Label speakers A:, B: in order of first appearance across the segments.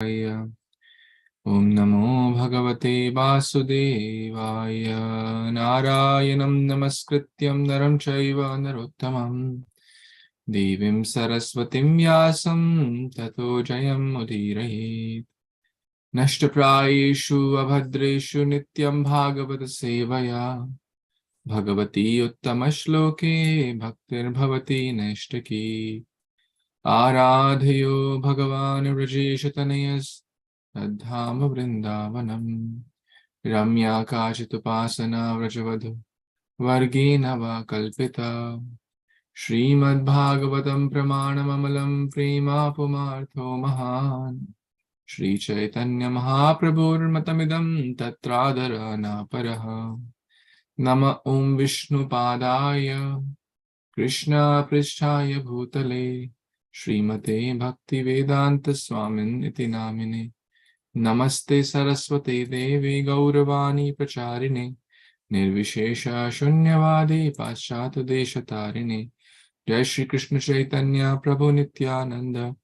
A: Om Namo Bhagavate Vasudevaya. Narayanam Namaskrityam Naram Chaiva Narottamam Devim Saraswatim Vyasam Tato Jayam Udirayet. Nashtaprayeshu Abhadreshu Nityaṁ bhāgavata-sevayā. Bhagavati Uttamashloke Bhaktir Bhavati Nashtaki. Aradhayo Bhagavan Vrajeshatanayas Tadhama Vrindavanam. Ramya Kachitupasana Vrajavadhu Vargena va Kalpita. Śrīmad-Bhāgavatam pramanamamalam prema pumartho mahan. Śrī Caitanya Mahāprabhu matamidam tatradharana paraha. Nama Om Vishnu Padaya Krishna Pristhaya Bhutale Srimate Bhakti Vedanta Swamin iti namine. Namaste Saraswate Devi Gauravani Pracharine Nirvishesha Shunyavadi Paschata Deshatarine. Jai Shri Krishna Chaitanya Prabhu Nityananda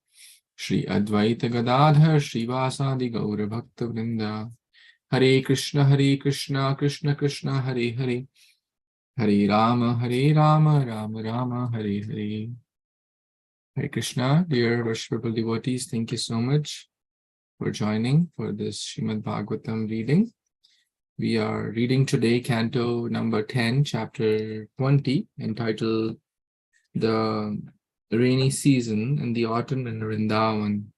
A: Shri Advaita Gadadhar Srivasadi Gaura Bhakta Vrinda. Hare Krishna Krishna Krishna Hare Hare. Hare Rama Rama Rama Hare Hare. Hare Krishna, dear worshipful devotees, thank you so much for joining for this Śrīmad-Bhāgavatam reading. We are reading today Canto number 10, chapter 20, entitled The Rainy Season in the Autumn in Vrindavan.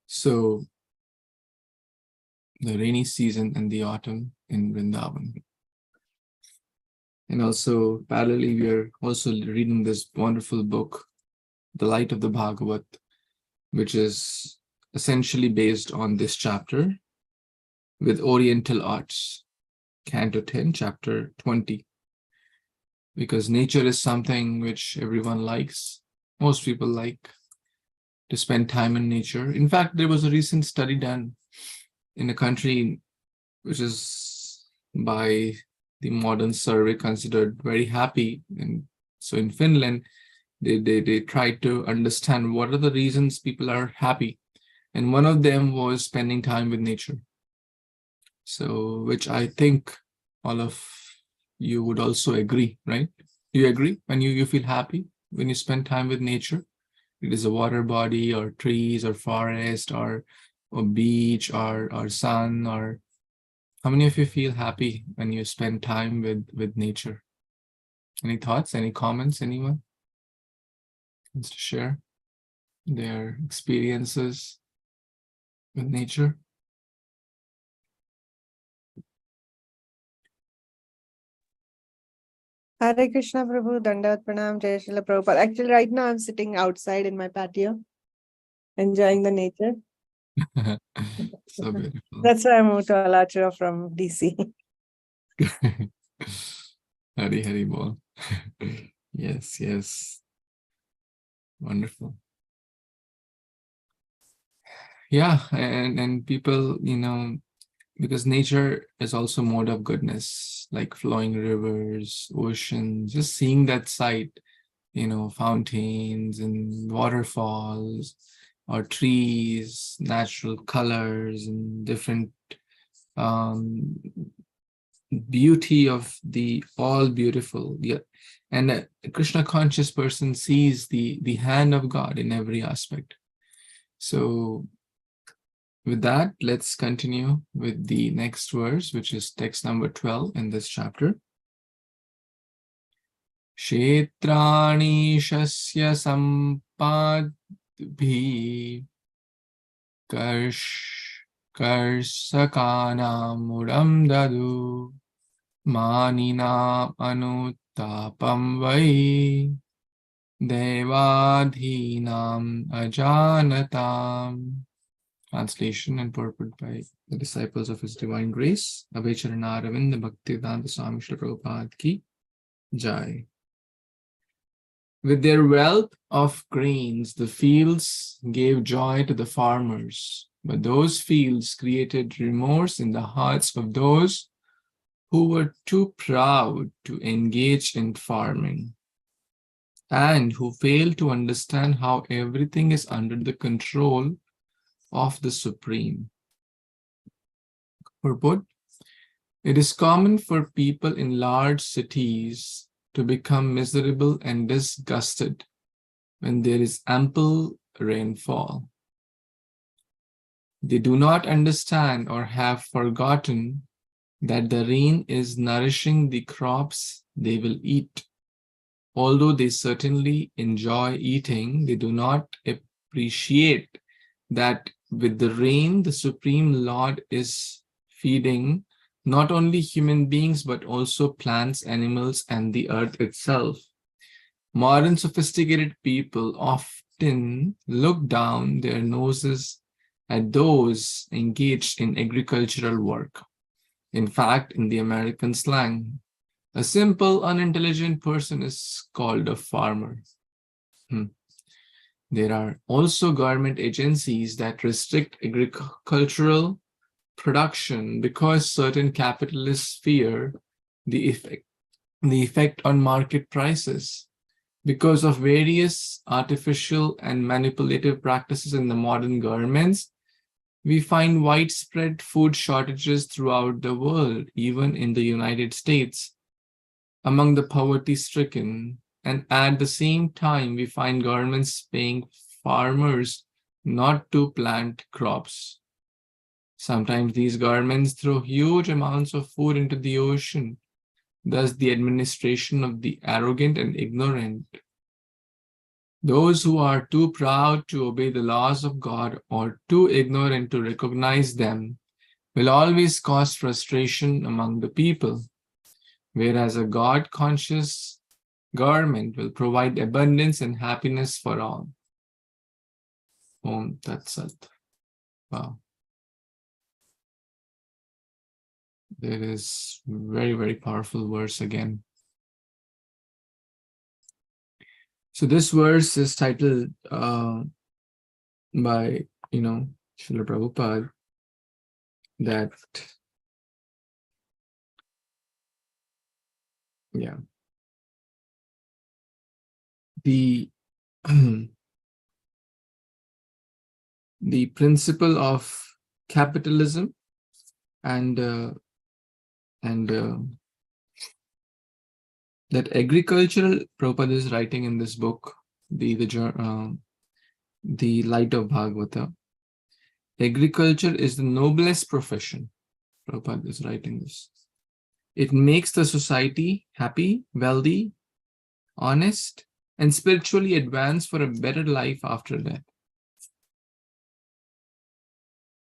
A: So, the rainy season and the autumn in Vrindavan. And also, parallelly, we are also reading this wonderful book, The Light of the Bhagavat, which is essentially based on this chapter with Oriental arts, Canto 10, chapter 20. Because nature is something which everyone likes. Most people like to spend time in nature. In fact, there was a recent study done in a country which is by the modern survey considered very happy. And so in Finland, they tried to understand what are the reasons people are happy. And one of them was spending time with nature. So, which I think all of you would also agree, right? Do you agree? When you feel happy when you spend time with nature? It is a water body or trees or forest or beach or sun, or how many of you feel happy when you spend time with nature? Any thoughts, any comments, anyone wants to share their experiences with nature?
B: Hare Krishna Prabhu, Dandavat Pranam, Jai Srila Prabhupada. Actually, right now I'm sitting outside in my patio, enjoying the nature.
A: So beautiful.
B: That's why I moved to Alachua from DC.
A: Hari Bol. Yes. Wonderful. Yeah, and people, because nature is also mode of goodness, like flowing rivers, oceans, just seeing that sight, fountains and waterfalls or trees, natural colors and different beauty of the all beautiful. Yeah. And a Krishna conscious person sees the hand of God in every aspect. So with that, let's continue with the next verse, which is text number 12 in this chapter. Kshetrani shasya sampadbhi karsakanam udam dadu manina anuttapam vai devadhinam ajanatam. Translation and purport by the disciples of His Divine Grace, Abhecharana Aravinda Bhaktivedanta Swami Śrīla Prabhupada ki Jai. With their wealth of grains, the fields gave joy to the farmers, but those fields created remorse in the hearts of those who were too proud to engage in farming. and who fail to understand how everything is under the control of the Supreme. Purport: it is common for people in large cities to become miserable and disgusted when there is ample rainfall. They do not understand or have forgotten that the rain is nourishing the crops they will eat. Although they certainly enjoy eating, they do not appreciate that with the rain, the Supreme Lord is feeding not only human beings, but also plants, animals, and the earth itself. Modern sophisticated people often look down their noses at those engaged in agricultural work. In fact, in the American slang, a simple, unintelligent person is called a farmer. There are also government agencies that restrict agricultural production because certain capitalists fear the effect on market prices. Because of various artificial and manipulative practices in the modern governments, we find widespread food shortages throughout the world, even in the United States, among the poverty-stricken. And at the same time, we find governments paying farmers not to plant crops. Sometimes these governments throw huge amounts of food into the ocean, thus the administration of the arrogant and ignorant. Those who are too proud to obey the laws of God or too ignorant to recognize them will always cause frustration among the people, whereas a God-conscious government will provide abundance and happiness for all. Om Tat Sat. Wow. There is very, very powerful verse again. So this verse is titled by, Srila Prabhupada, that, the the principle of capitalism and that agricultural, Prabhupada is writing in this book, the Light of Bhagavata. Agriculture is the noblest profession. Prabhupada is writing this. It makes the society happy, wealthy, honest, and spiritually advanced for a better life after death.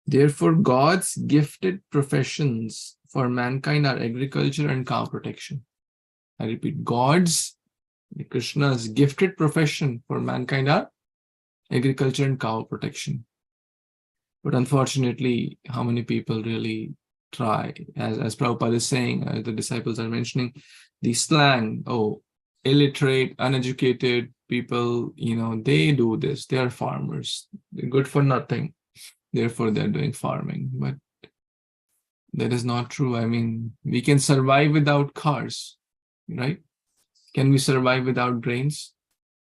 A: Therefore, God's gifted professions for mankind are agriculture and cow protection. I repeat, Krishna's gifted profession for mankind are agriculture and cow protection. But unfortunately, how many people really try? As Prabhupada is saying, the disciples are mentioning, the slang, illiterate, uneducated people, they do this. They are farmers. They're good for nothing. Therefore, they're doing farming. But that is not true. I mean, we can survive without cars, right? Can we survive without grains?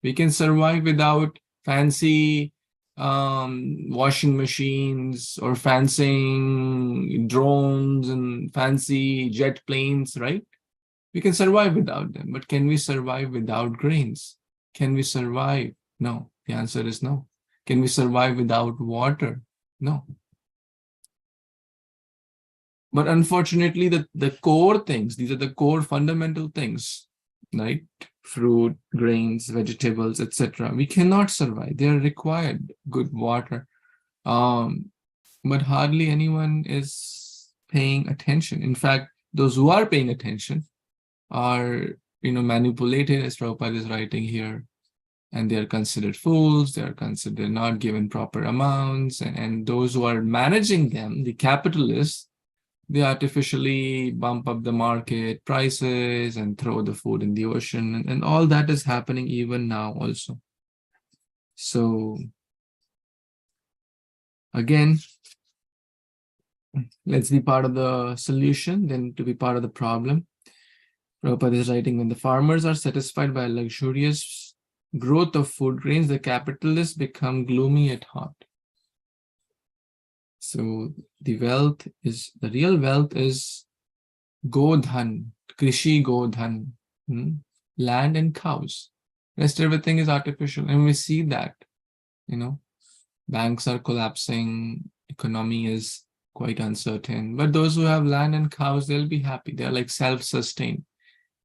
A: We can survive without fancy washing machines or fancy drones and fancy jet planes, right? We can survive without them. But can we survive without grains? Can we survive? No. The answer is no. Can we survive without water? No. But unfortunately, the core things, these are the core fundamental things, right? Fruit, grains, vegetables, etc. We cannot survive. They are required. Good water. But hardly anyone is paying attention. In fact, those who are paying attention are, manipulated, as Prabhupada is writing here. And they are considered fools. They are considered not given proper amounts. And those who are managing them, the capitalists, they artificially bump up the market prices and throw the food in the ocean. And all that is happening even now also. So, again, let's be part of the solution than to be part of the problem. Prabhupada is writing, when the farmers are satisfied by luxurious growth of food grains, the capitalists become gloomy at heart. So the real wealth is Godhan, Krishi Godhan, land and cows. Rest everything is artificial. And we see that, banks are collapsing, economy is quite uncertain. But those who have land and cows, they'll be happy. They're like self-sustained.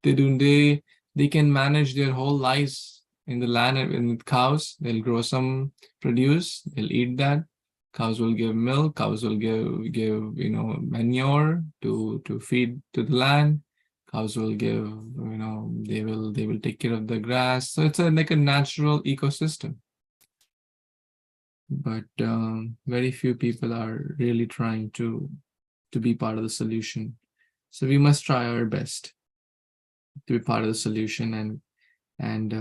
A: They can manage their whole lives in the land and with cows. They'll grow some produce, they'll eat that. Cows will give milk, cows will give manure to feed to the land. Cows will give, they will take care of the grass. So it's like a natural ecosystem. But very few people are really trying to be part of the solution. So we must try our best to be part of the solution and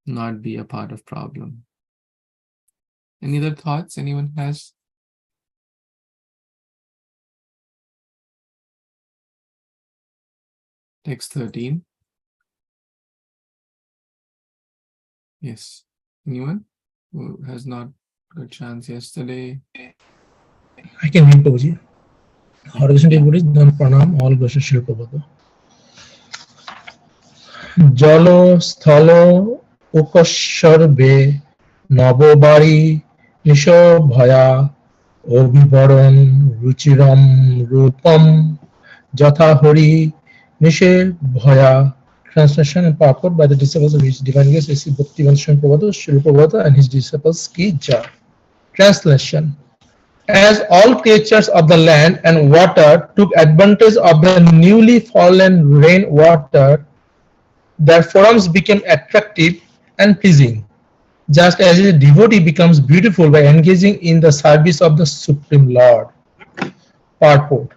A: not be a part of problem. Any other thoughts anyone has? Text 13. Yes. Anyone who has not got a chance yesterday?
C: I can read, Prabhuji. Hare Kṛṣṇa devotees, then pranam, all blessed Śrī Prabhupada. Jalo sthalo ukasharbe navobari nisho bhaya obivaran ruchiram rupam jatha hori nishe bhaya. Translation and purport by the disciples of his divine grace, Sri Bhaktivedanta Swami Prabhupada, Śrī Prabhupada and his disciples Ki Jai. Translation. As all creatures of the land and water took advantage of the newly fallen rain water, their forms became attractive and pleasing, just as a devotee becomes beautiful by engaging in the service of the Supreme Lord. Purport.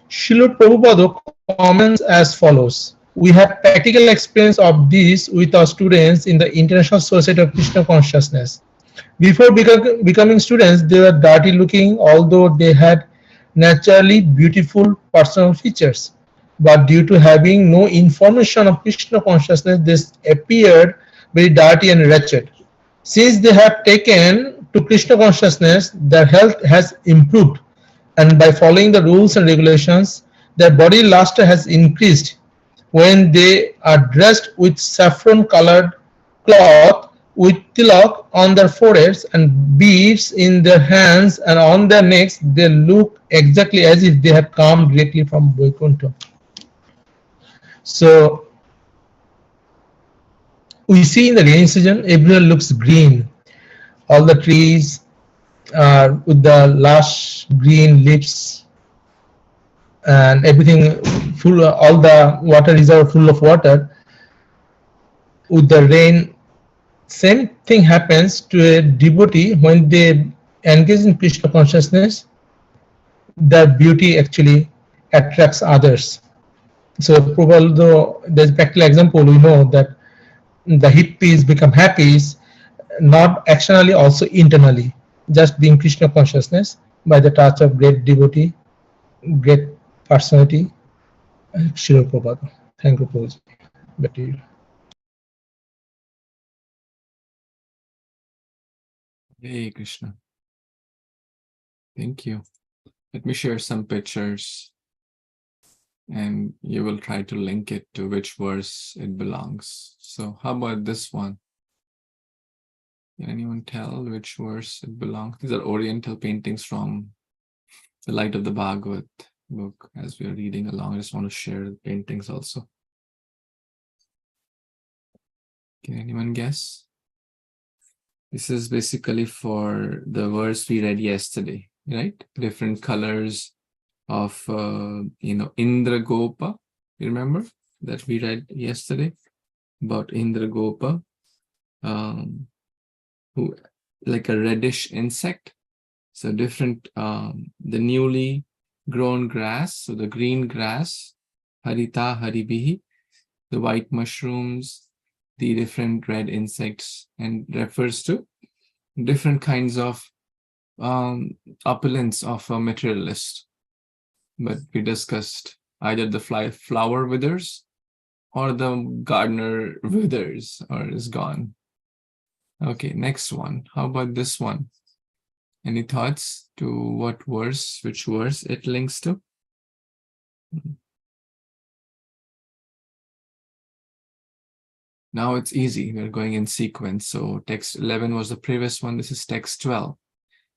C: Srila Prabhupada comments as follows. We have practical experience of this with our students in the International Society of Krishna Consciousness. Before becoming students, they were dirty looking, although they had naturally beautiful personal features. But due to having no information of Krishna consciousness, they appeared very dirty and wretched. Since they have taken to Krishna consciousness, their health has improved, and by following the rules and regulations, their body luster has increased. When they are dressed with saffron-colored cloth, with tilak on their foreheads and beads in their hands and on their necks, they look exactly as if they have come directly from Vaikuntha. So we see in the rainy season, everyone looks green. All the trees are with the lush green leaves and everything full, all the water reservoir full of water. With the rain, same thing happens to a devotee when they engage in Krishna consciousness. Their beauty actually attracts others. So, although there's a practical example, we know that the hippies become happy, not externally, also internally, just being Krishna consciousness by the touch of great devotee, great personality, Śrī Prabhupada. Thank you, Prabhuji. Back to you.
A: Hey Krishna. Thank you. Let me share some pictures and you will try to link it to which verse it belongs. So how about this one? Can anyone tell which verse it belongs? These are oriental paintings from the Light of the Bhagavat book. As we are reading along, I just want to share the paintings also. Can anyone guess? This is basically for the verse we read yesterday, right? Different colors of, Indra Gopa. You remember that we read yesterday about Indra Gopa, who like a reddish insect. So different, the newly grown grass, so the green grass, Harita Haribihi, the white mushrooms, the different red insects, and refers to different kinds of opulence of a materialist. But we discussed either the flower withers or the gardener withers or is gone. Okay, next one. How about this one? Any thoughts to what verse, which verse it links to? Now it's easy. We're going in sequence. So text 11 was the previous one. This is text 12.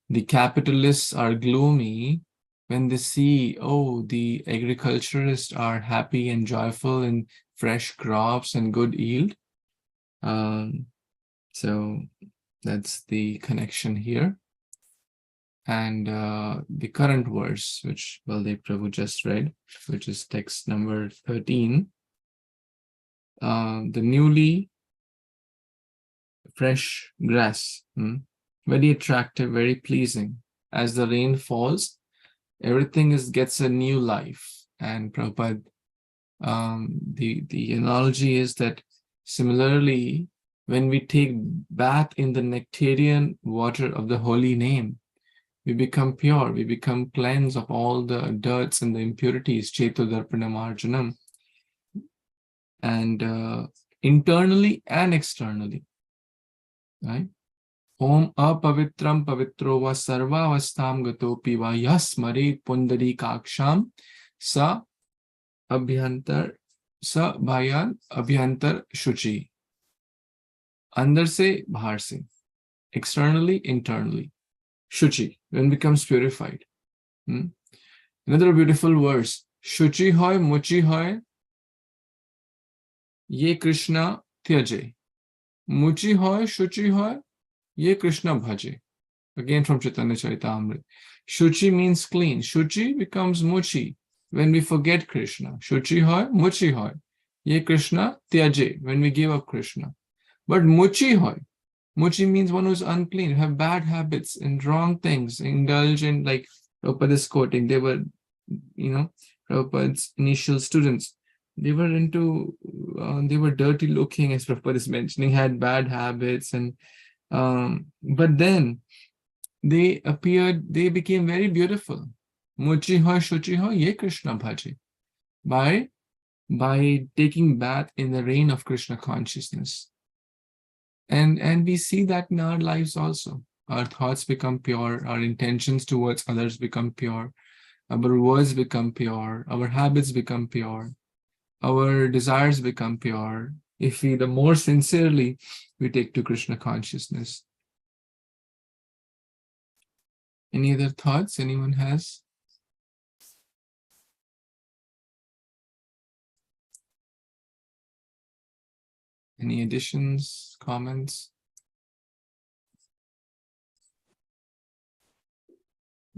A: The capitalists are gloomy when they see, oh, the agriculturists are happy and joyful in fresh crops and good yield. So that's the connection here. And the current verse, which Baldev Prabhu just read, which is text number 13. The newly fresh grass, very attractive, very pleasing. As the rain falls, everything gets a new life. And Prabhupada, the analogy is that similarly, when we take bath in the nectarian water of the holy name, we become pure, we become cleansed of all the dirts and the impurities, Chetudarpana Marjanam, and internally and externally, right? Om apavitram pavitro va sarvavastam gatopi va yasmare pundari kaksham sa abhyantar sa bhayan abhyantar shuchi. Andar se, bahar se. Externally, internally. Shuchi, when becomes purified. Another beautiful verse. Shuchi hoy, muchi hoy, ye Krishna tyaje. Muchi hoy, shuchi hoy, ye Krishna bhaje. Again from Caitanya-caritāmṛta. Shuchi means clean. Shuchi becomes muchi when we forget Krishna. Shuchi hoy, muchi hoy, ye Krishna tyaje, when we give up Krishna. But muchi hoy, muchi means one who's unclean, have bad habits and wrong things, indulge in, like Prabhupada is quoting, they were, Prabhupada's initial students. They were they were dirty looking, as Prabhupada is mentioning, had bad habits, and but then they became very beautiful. Muchi hoy, shuchi hoy, ye Krishna bhaje. By taking bath in the rain of Krishna consciousness. And we see that in our lives also. Our thoughts become pure, our intentions towards others become pure, our words become pure, our habits become pure, our desires become pure, if we the more sincerely we take to Krishna consciousness. Any other thoughts anyone has? Any additions, comments?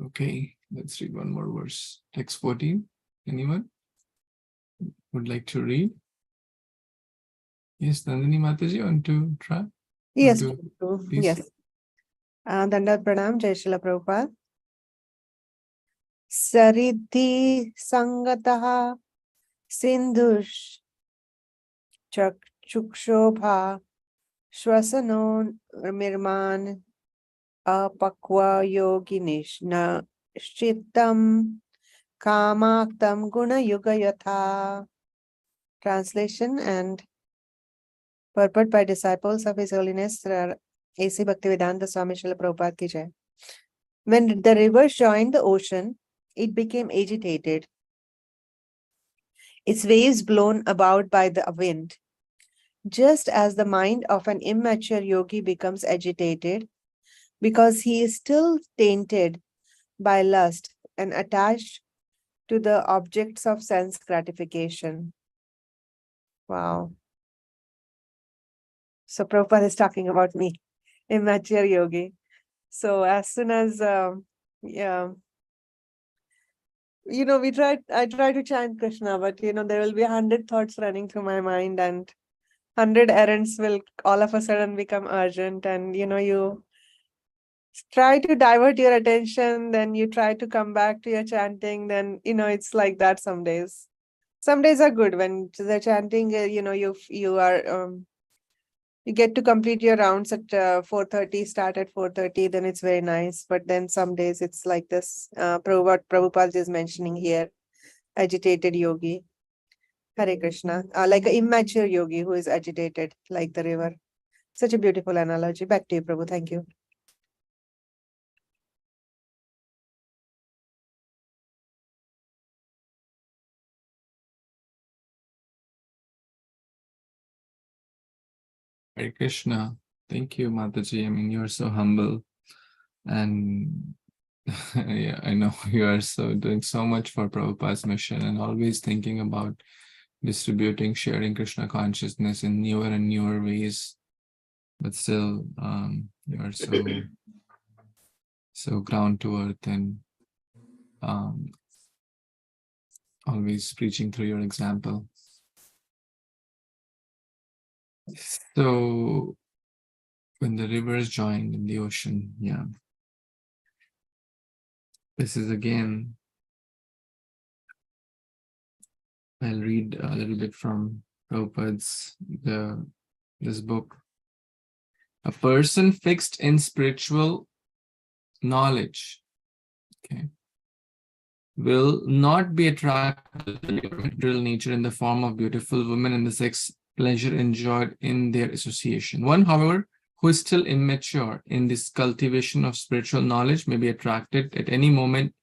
A: Okay, let's read one more verse. Text 14. Anyone would like to read? Yes, Nandini Mataji, want to try?
B: Yes,
A: Please.
B: yes. Dandat Pranam, Jai Srila Prabhupada. Saridhi Sangataha Sindhush Chukshobha Shwasano Mirman Apakwa Yoginish Na Shritam Kamaktam Guna Yuga Yatha. Translation and purport by disciples of His Holiness A.C. Bhaktivedanta Swami Srila Prabhupada ki jai. When the rivers joined the ocean, it became agitated, its waves blown about by the wind. Just as the mind of an immature yogi becomes agitated because he is still tainted by lust and attached to the objects of sense gratification. Wow. So Prabhupada is talking about me, immature yogi. So as soon as, I try to chant Krishna, but there will be 100 thoughts running through my mind, and 100 errands will all of a sudden become urgent, and you try to divert your attention, then you try to come back to your chanting, then it's like that some days. Some days are good when the chanting, you get to complete your rounds at 4:30, start at 4:30, then it's very nice. But then some days it's like this. Prabhupada is mentioning here, agitated yogi. Hare Kṛṣṇa, like an immature yogi who is agitated like the river. Such a beautiful analogy. Back to you, Prabhu. Thank you.
A: Hare Krishna. Thank you, Mataji. I mean, you're so humble. And yeah, I know you are so doing so much for Prabhupada's mission and always thinking about distributing, sharing Krishna consciousness in newer and newer ways. But still, you are so ground to earth and always preaching through your example. So when the rivers join in the ocean, yeah. This is again, I'll read a little bit from Prabhupada's, this book. A person fixed in spiritual knowledge, okay, will not be attracted to the material nature in the form of beautiful women and the sex pleasure enjoyed in their association. One, however, who is still immature in this cultivation of spiritual knowledge may be attracted at any moment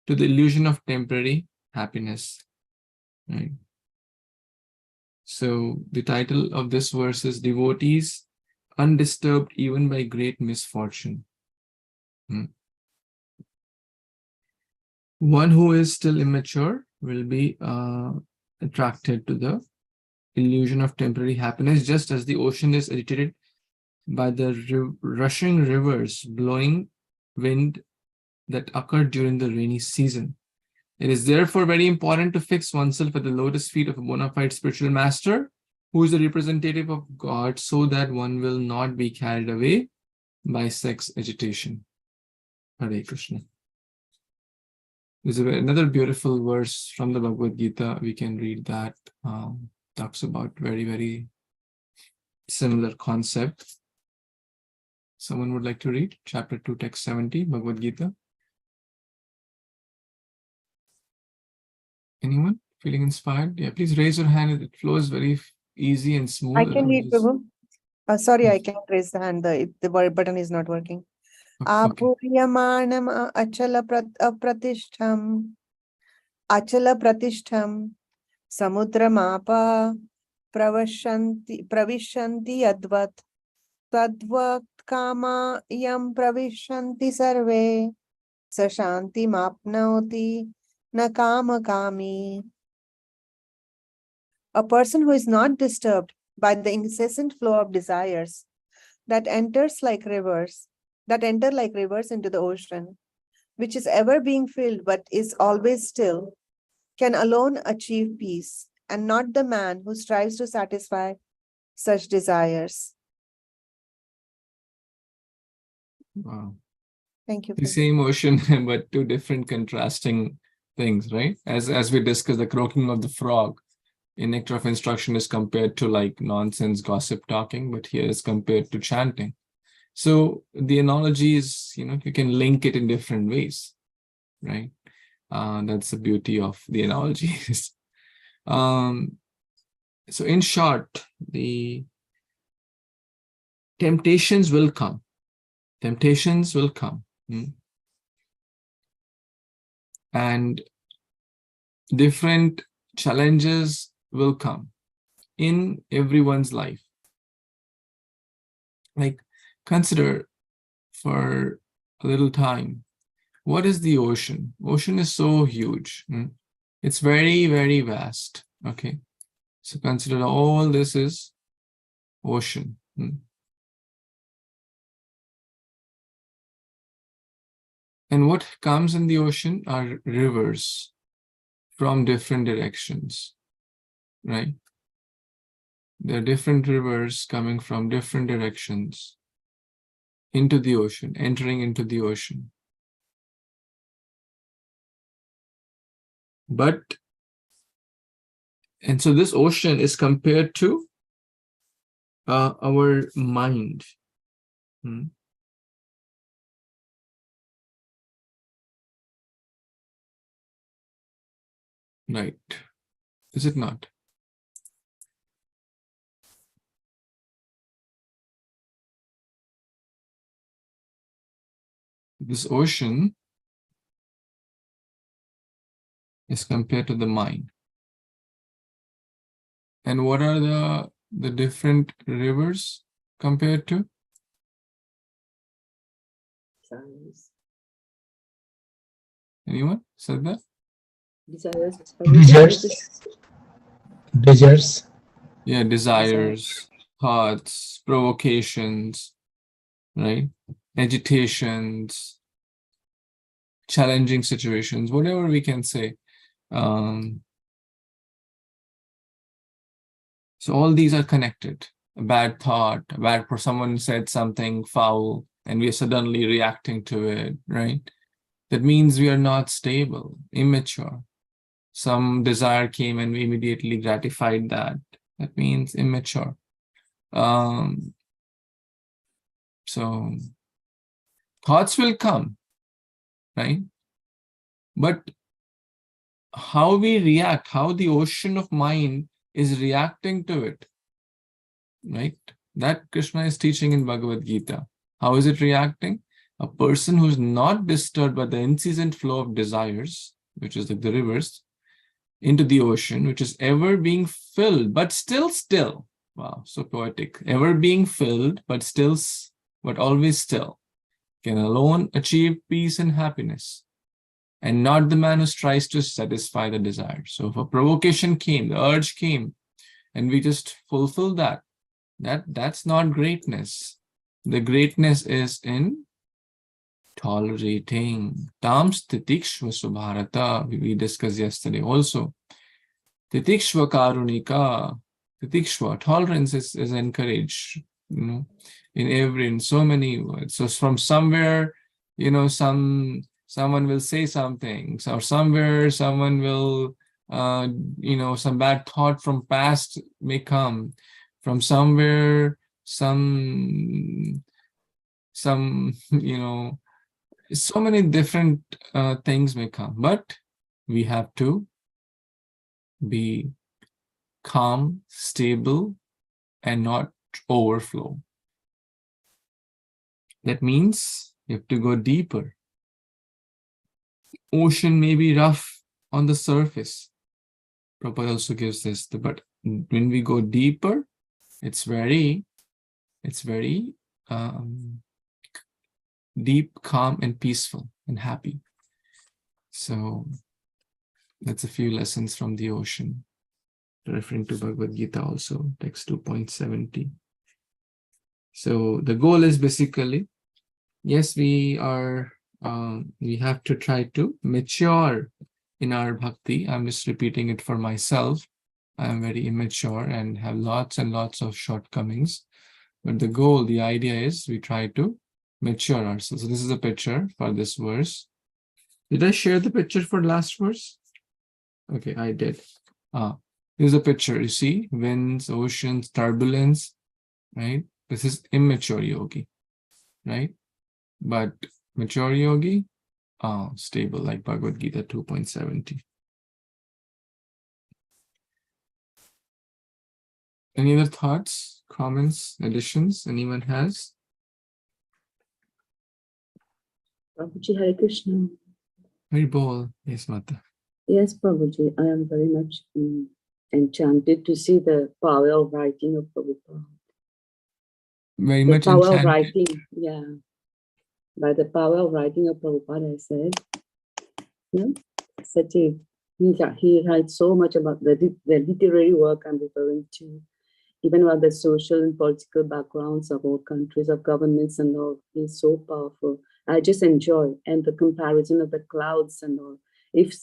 A: to the illusion of temporary happiness. Right? So the title of this verse is Devotees Undisturbed Even by Great Misfortune. One who is still immature will be attracted to the illusion of temporary happiness, just as the ocean is agitated by the rushing rivers, blowing wind that occur during the rainy season. It is therefore very important to fix oneself at the lotus feet of a bona fide spiritual master, who is the representative of God, so that one will not be carried away by sex agitation. Hare Kṛṣṇa. There's another beautiful verse from the Bhagavad Gita. We can read that. Talks about very, very similar concept. Someone would like to read chapter 2, text 70, Bhagavad Gita? Anyone feeling inspired? Yeah, please raise your hand. It flows very easy and smooth.
B: I can read, Prabhu. Sorry, I
A: Yes.
B: can't raise the hand. The button is not working.
A: Okay.
B: Apuryamanam achala apratishtham achala pratishtham samudramapa pravishanti advat tadvat kama yam pravishanti sarve sashanti mapnauti na kama kami. A person who is not disturbed by the incessant flow of desires that enter like rivers into the ocean, which is ever being filled but is always still, can alone achieve peace, and not the man who strives to satisfy such desires.
A: Wow.
B: Thank you.
A: The same ocean, but two different contrasting things, right? As we discussed, the croaking of the frog in Nectar of Instruction is compared to like nonsense gossip talking, but here is compared to chanting. So the analogy is, you can link it in different ways, right? That's the beauty of the analogies. So in short, the temptations will come. Temptations will come. And different challenges will come in everyone's life. Like, consider for a little time, what is the ocean? Ocean is so huge. It's very, very vast. Okay. So consider all this is ocean. And what comes in the ocean are rivers from different directions, right? There are different rivers coming from different directions into the ocean, entering into the ocean. And so this ocean is compared to our mind. Right. Is it not? this ocean is compared to the mind. And what are the different rivers compared to?
D: Desires.
A: Anyone said that?
D: Desires.
C: Desires.
A: Yeah, desires, thoughts, provocations, right? Agitations, challenging situations, whatever we can say. So all these are connected. A bad thought, someone said something foul, and we are suddenly reacting to it, right? That means we are not stable, immature. Some desire came and we immediately gratified that. That means immature. So thoughts will come, right? But how we react, how the ocean of mind is reacting to it, right? That Krishna is teaching in Bhagavad Gita. How is it reacting? A person who's not disturbed by the incessant flow of desires, which is like the rivers, into the ocean, which is ever being filled, but still. Wow, so poetic. Ever being filled, but always still, can alone achieve peace and happiness, and not the man who tries to satisfy the desire. So if a provocation came, the urge came, and we just fulfill that's not greatness. The greatness is in tolerating. Tams titikshva subharata, we discussed yesterday also. Titikshva karunika. Titikshva, tolerance is encouraged, in so many words. So from somewhere, someone will say something, or somewhere someone will, some bad thought from past may come. From somewhere, some so many different things may come, but we have to be calm, stable, and not overflow. That means you have to go deeper. Ocean may be rough on the surface. Prabhupada also gives this, but when we go deeper, it's very deep, calm, and peaceful and happy. So that's a few lessons from the ocean, referring to Bhagavad Gita also, text 2.70. So the goal is basically, yes, we have to try to mature in our bhakti. I'm just repeating it for myself. I'm very immature and have lots and lots of shortcomings. But the goal, the idea is we try to mature ourselves. So this is a picture for this verse. Did I share the picture for last verse? Okay, I did. Here's a picture. You see, winds, oceans, turbulence, right? This is immature yogi, right? But mature yogi, stable, like Bhagavad Gita 2.70. Any other thoughts, comments, additions anyone has?
D: Prabhuji, Hare Kṛṣṇa.
A: Very bold. Yes, Mata.
D: Yes, Prabhuji, I am very much enchanted to see the power of writing of Prabhupada.
A: Very
D: The
A: much
D: power
A: enchanted.
D: of writing, yeah. By the power of writing of Prabhupada, I said, he writes so much about the literary work I'm referring to, even about the social and political backgrounds of all countries, of governments and all. He's so powerful. I just enjoy, and the comparison of the clouds and all. If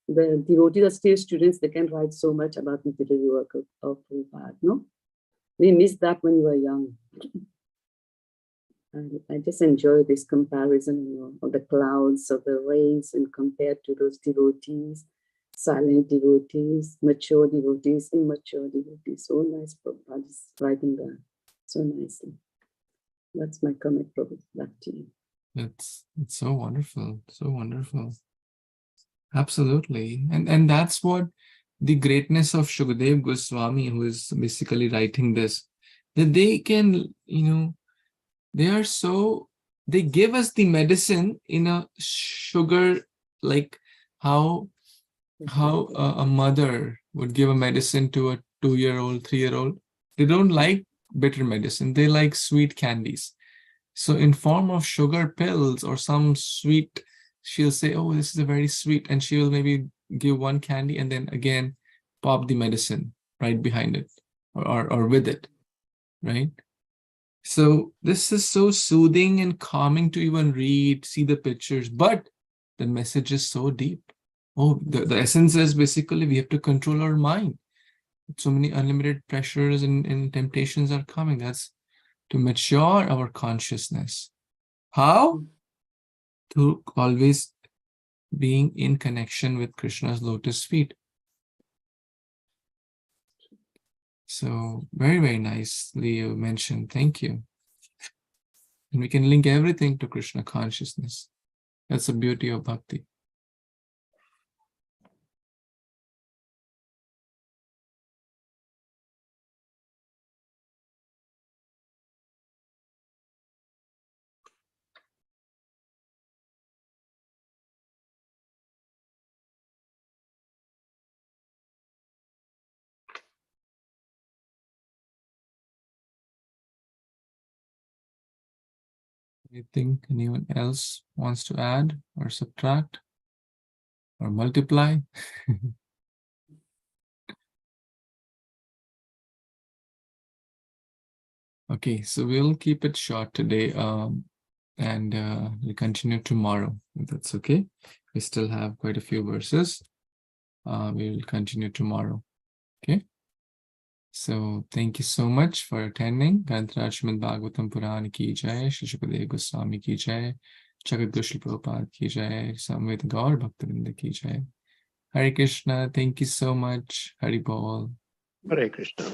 D: the devotees are still students, they can write so much about literary work of Prabhupada, no? We missed that when we were young. And I just enjoy this comparison, of the clouds, of the rains, and compared to those devotees, silent devotees, mature devotees, immature devotees. So nice, Prabhupada is writing that so nicely. That's my comment, Prabhupada. Back to you.
A: It's so wonderful, so wonderful. Absolutely. And that's what the greatness of Shukadev Goswami, who is basically writing this, that they can, they are so they give us the medicine in a sugar, like how a mother would give a medicine to a 2-year-old, 3-year-old. They don't like bitter medicine. They like sweet candies. So in form of sugar pills or some sweet, she'll say, oh, this is a very sweet. And she will maybe give one candy and then again pop the medicine right behind it or with it, right? So this is so soothing and calming to even read, see the pictures, but the message is so deep. Oh, the essence is basically we have to control our mind. So many unlimited pressures and temptations are coming. That's to mature our consciousness. How? Through always being in connection with Krishna's lotus feet. So very, very nicely you mentioned. Thank you. And we can link everything to Krishna consciousness. That's the beauty of bhakti. Anything anyone else wants to add or subtract or multiply? Okay, so we'll keep it short today, and we'll continue tomorrow, if that's okay. We still have quite a few verses. We will continue tomorrow. Okay. So thank you so much for attending. Śrīmad-Bhāgavatam Purana ki jai, Śrī Shukadev Goswami ki jai, Jagat Guru Śrīla Prabhupada ki jai, Samved Gaur Bhaktivinoda ki jai. Hare Krishna, thank you so much. Hari Bol.
E: Hare Krishna.